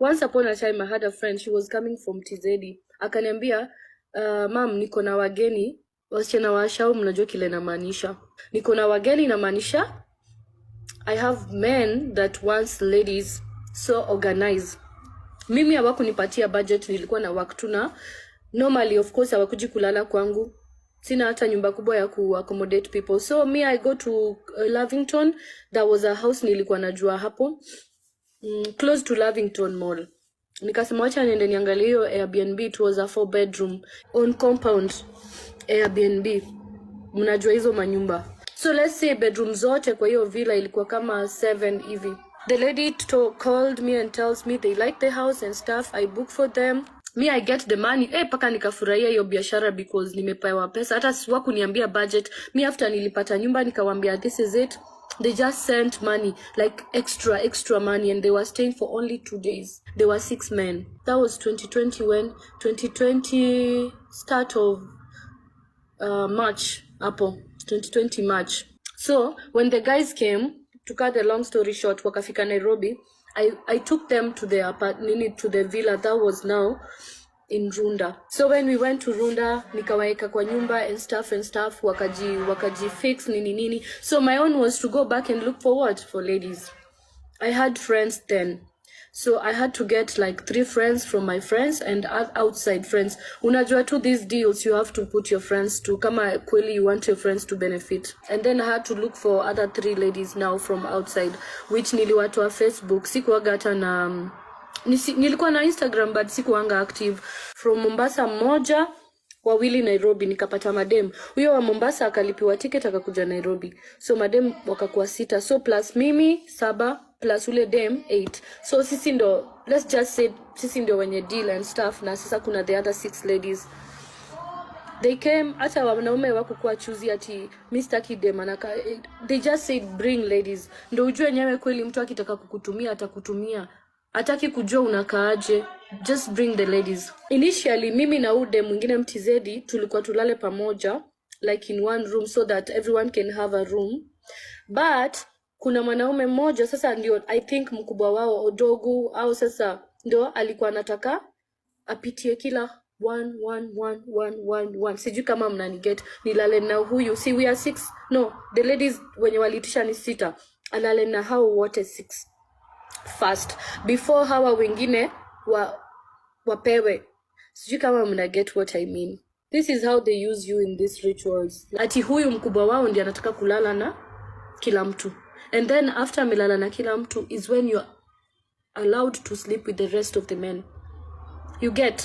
Once upon a time I had a friend, she was coming from TZ. Akaniambia, mom, niko na wageni, wasichana wa shau mnajua kile namaanisha. Niko na wageni inamaanisha I have men that wants ladies so organized. Mimi hawakunipatia budget, nilikuwa na work tuna. Normally of course hawakuji kulala kwangu. Sina hata nyumba kubwa ya ku accommodate people. So me I go to Lavington. There was a house nilikuwa najua hapo. Close to Lavington Mall. Nikasema acha niende niangalie hiyo Airbnb. It was a 4-bedroom on compound Airbnb. Mnajua hizo manyumba. So let's say bedroom zote kwa hiyo villa ilikuwa kama 7 hivi. The lady called me and tells me they like the house and stuff. I book for them. Me I get the money. Paka nikafurahia hiyo biashara because nimepewa pesa. Hata siwakuniambia budget. Me after nilipata nyumba nikawaambia this is it. They just sent money, like extra money, and they were staying for only 2 days. There were 6 men. That was 2020 when 2020 start of March, April 2020 March. So when the guys came, to cut the long story short, wakafika Nairobi, I took them to the apartment, to the villa that was now in Runda. So when we went to Runda, nikawaeka kwa nyumba and stuff, wakaji fix nini. So my own was to go back and look for what? For ladies. I had friends then. So I had to get like 3 friends from my friends and outside friends. Unajua to these deals, you have to put your friends to, kama kweli you want your friends to benefit. And then I had to look for other 3 ladies now from outside, which niliwatoa Facebook. Sikuwaga hata na nilikuwa na Instagram but sikuanga active. From Mombasa moja, wawili Nairobi, nikapata madem. Huyo wa Mombasa akalipiwa ticket akakuja Nairobi. So madem wakakuwa 6. So plus mimi 7 plus ule dem 8. So sisi ndo, let's just say sisi ndo wenye deal and stuff, na sasa kuna the other 6 ladies. They came, hata wanaume wakukuwa choosy ati Mr. Kidem anaka, they just said bring ladies. Ndo ujue nyewe kweli mtu akitaka kukutumia atakutumia. Ataki kujua unakaaje, just bring the ladies. Initially mimi na ude mwingine mtizedi tulikuwa tulale pamoja, like in one room, so that everyone can have a room. But kuna mwanaume mmoja sasa ndio I think mkubwa wao Odogu au sasa ndio alikuwa anataka apitie kila 1 sijui kama mnaniget. Nilale na huyu, see we are 6, no, the ladies wenye walitisha ni 6, alale na hao wote 6 first before hawa wengine wapewe. Sijui kama mna get what I mean. This is how they use you in these rituals. Ati huyu mkubwa wao ndiye anataka kulala na kila mtu. And then after amelala na kila mtu is when you're allowed to sleep with the rest of the men. You get?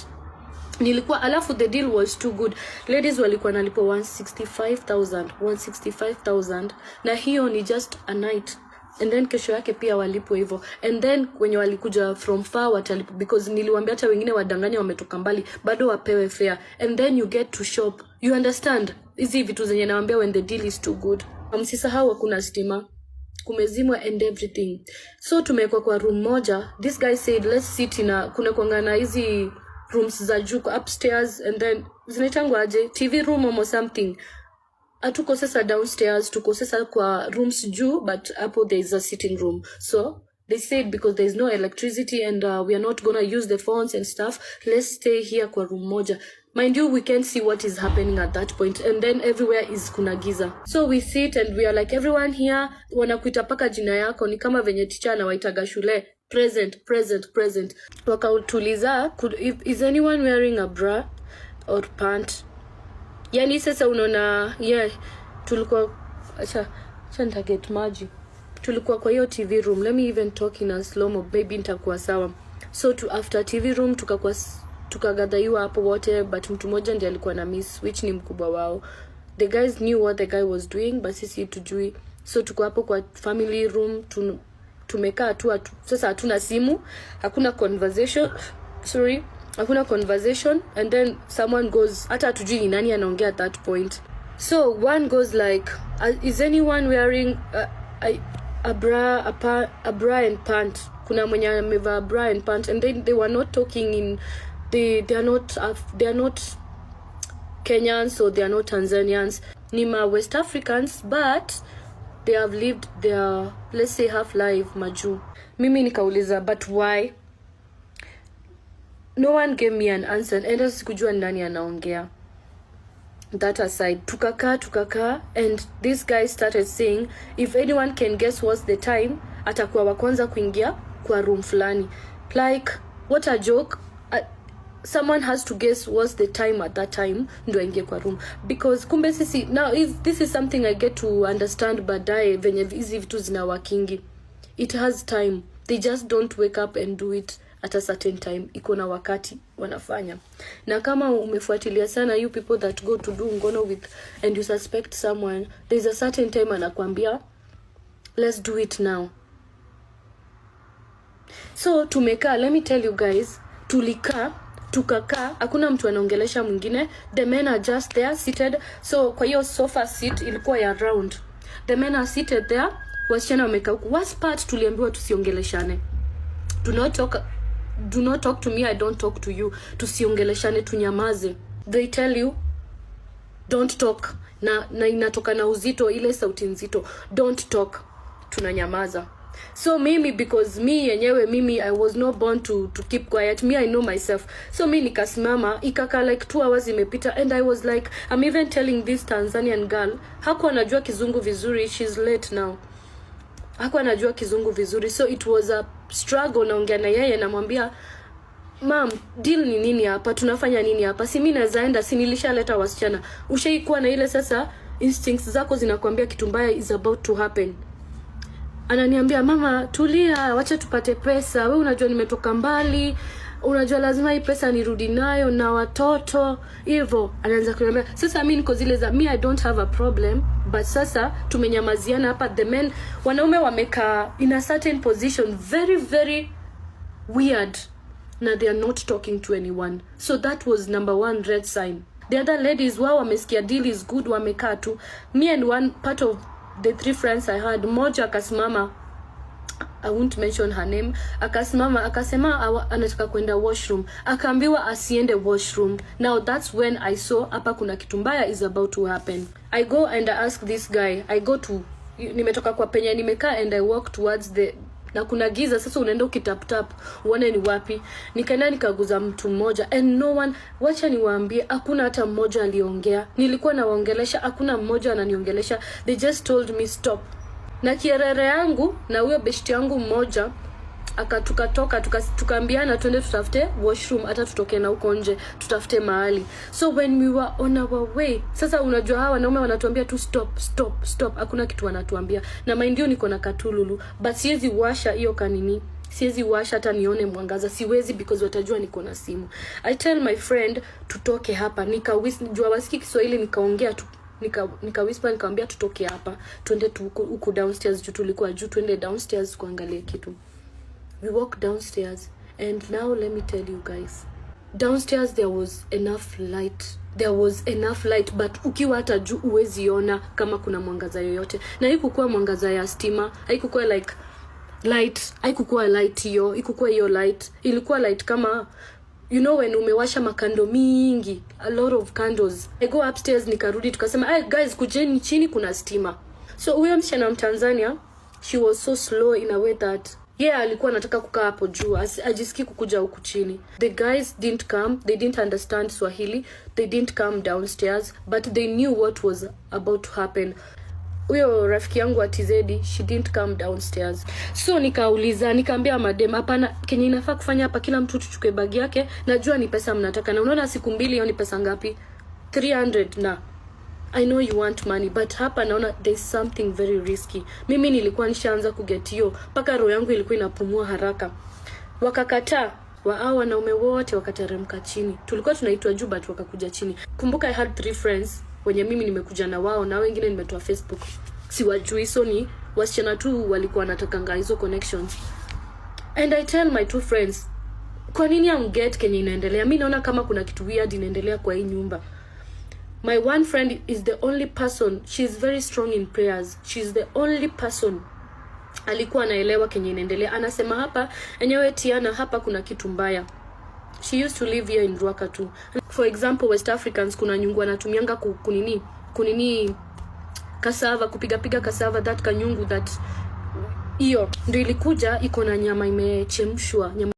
Nilikuwa alafu the deal was too good. Ladies walikuwa nalipo 165,000 na hiyo ni just a night. And then kesho yake pia walipo hivyo. And then wenye walikuja from far watalipo, because niliwaambia hata wengine wadanganya wametoka mbali bado wapewe fare. And then you get to shop. You understand? Hizi vitu zenye nawaambia when the deal is too good. Msisahau hakuna stima, kumezimwa and everything. So tumekuwa kwa room moja. This guy said let's sit in a, kuna kuangana hizi rooms za juu upstairs, and then zinaitangwa aje, TV room or something. Atuko sasa downstairs, tuko sasa kwa rooms juu, but hapo there is a sitting room. So they said because there is no electricity and we are not gonna use the phones and stuff, let's stay here kwa room moja. Mind you, we can't see what is happening at that point, and then everywhere is kuna giza. So we sit and we are like, everyone here wanakuita paka jina yako, ni kama venye teacher anawaitaga shule, present. Wakautuliza, is anyone wearing a bra or pant? Yani sasa unaona, yeah, tulikuwa acha nitaget maji. Tulikuwa kwa hiyo TV room. Let me even talk in a slow mo, maybe nitakuwa sawa. So after TV room tukagadaiwa hapo wote, but mtu mmoja ndiye alikuwa na miss, which ni mkubwa wao. The guys knew what the guy was doing, but sisi tujui. So tuko hapo kwa family room, tumekaa tu, sasa hatuna simu, hakuna conversation, and then someone goes, hata tujui ni nani anaongea at that point. So one goes like, is anyone wearing a bra and pant? Kuna mwenye amevaa bra and pant, and then they were not talking in, they are not Kenyans or they are not Tanzanians, ni ma West Africans, but they have lived their, let's say, half life maju. Mimi nikauliza, but why? no one gave me an answer, and sikujua nani anaongea. That aside, tukaka, and this guy started saying, if anyone can guess what's the time, atakuwa wa kwanza kuingia kwa room fulani. Like, what a joke. Someone has to guess what's the time at that time ndo aingie kwa room, because kumbe sisi now, if this is something I get to understand baadaye venye hizi vitu zinawakingi. It has time, they just don't wake up and do it at a certain time. Iko na wakati wanafanya. Na kama umefuatilia sana you people that go to do ngono with and you suspect someone, there's a certain time anakuambia let's do it now. So tumekaa, let me tell you guys, tukakaa, hakuna mtu anaongelesha mwingine. The men are just there seated. So kwa hiyo sofa seat ilikuwa ya round. The men are seated there, wasichana wamekaa huko. Worst part, tuliambiwa tusiongeleshane. Do not talk to me, I don't talk to you. Tusiongeleshane, tunyamaze. They tell you don't talk. Na inatoka na uzito, ile sauti nzito. Don't talk. Tunanyamaza. So because mimi I was not born to keep quiet. I know myself. So nikasimama, ikaka like 2 hours imepita, and I was like, I'm even telling this Tanzanian girl, hakuwa anajua kizungu vizuri, she's late now. Hakuwa anajua kizungu vizuri, so it was a struggle. Naongea na yeye, namwambia, mom, deal ni nini hapa? Tunafanya nini hapa? Si mimi nazaenda, si nilishaleta wasichana. Ushaikuwa na ile sasa instincts zako zinakwambia kitu mbaya is about to happen. Ananiambia, mama tulia, wacha tupate pesa. Wewe unajua nimetoka mbali, unajua lazima hii pesa nirudi nayo na watoto. Hivyo anaanza kuniambia, sasa mimi niko zile za I don't have a problem, but sasa tumenyamaziana hapa. The men, wanaume wamekaa in a certain position, very very weird, na they are not talking to anyone. So that was number 1 red sign. The other ladies, wao wamesikia deal is good, wamekaa tu. Me and one part of the 3 friends I had, moja akasimama, I won't mention her name, akasimama akasema anataka kwenda washroom, akaambiwa asiende washroom. Now that's when I saw hapa kuna kitu mbaya is about to happen. I go and I ask this guy, nimetoka kwa penye nimekaa, and I walk towards na kuna giza, sasa unaenda ukitap uone ni wapi. Nikaenda nikaguza mtu mmoja, and no one, wacha niwaambie, hakuna hata mmoja aliongea. Nilikuwa nawaongelesha, hakuna mmoja ananiongelesha. They just told me stop. Na kierere yangu na huyo beshti yangu mmoja tukatoka tukaambiana twende tutafute washroom, hata tutoke na huko nje tutafute mahali. So when we were on our way, sasa unajua hawa wanaume wanatuambia tu stop, hakuna kitu wanatuambia. Na mind you niko na katululu, but siwezi washa hiyo kanini, siwezi washa hata nione mwangaza, siwezi, because watajua niko na simu. I tell my friend tutoke hapa, nikajua wasiki Kiswahili, nikaongea tu, whisper, nikamwambia tutoke hapa twende huko downstairs, tulikuwa juu, twende downstairs kuangalia kitu. We walked downstairs, and now let me tell you guys, downstairs there was enough light, but ukiwa hata juu uwezi ona kama kuna mwangaza yoyote. Na haikukuwa mwangaza ya stima, haikukuwa like light, haikukuwa light hiyo, haikukuwa hiyo light. Ilikuwa light kama, you know, when umewasha makando mingi, a lot of candles. I go upstairs, nikarudi, tukasema, hey guys, kujeni chini kuna stima. So huyo msichana Mtanzania, she was so slow in a way that alikuwa anataka kukaa hapo juu, ajisikii kukuja huku chini. The guys didn't come, they didn't understand Swahili, they didn't come downstairs, but they knew what was about to happen. Huyo rafiki yangu wa TZ, she didn't come downstairs. So nikaambia madem, hapana, kenye inafaa kufanya hapa, kila mtu tuchukue bagi yake, najua ni pesa mnataka, na unaona siku 2 hiyo ni pesa ngapi? 300. Na I know you want money, but hapa naona there's something very risky. Mimi nilikuwa nishaanza kuget hiyo, paka roho yangu ilikuwa inapumua haraka. Wakakataa, hao wanaume wote wakateremka chini. Tulikuwa tunaitwa juu, but wakakuja chini. Kumbuka I had 3 friends wenye mimi nimekuja na wao, na wengine nimetoa Facebook, siwajui. So ni wasichana tu walikuwa wanatakanga hizo connections. And I tell my 2 friends, kwa nini amget kenye inaendelea? Mimi naona kama kuna kitu weird inaendelea kwa hii nyumba. My one friend is the only person, she's very strong in prayers. She's the only person alikuwa anaelewa kenye inaendelea. Anasema hapa, enyewe Tiana, hapa kuna kitu mbaya. She used to live here in Ruaka too. For example, West Africans kuna nyungu anatumianga kunini cassava, kupiga cassava, that kanyungu, that iyo ndio ilikuja iko na nyama imechemshwa, nyama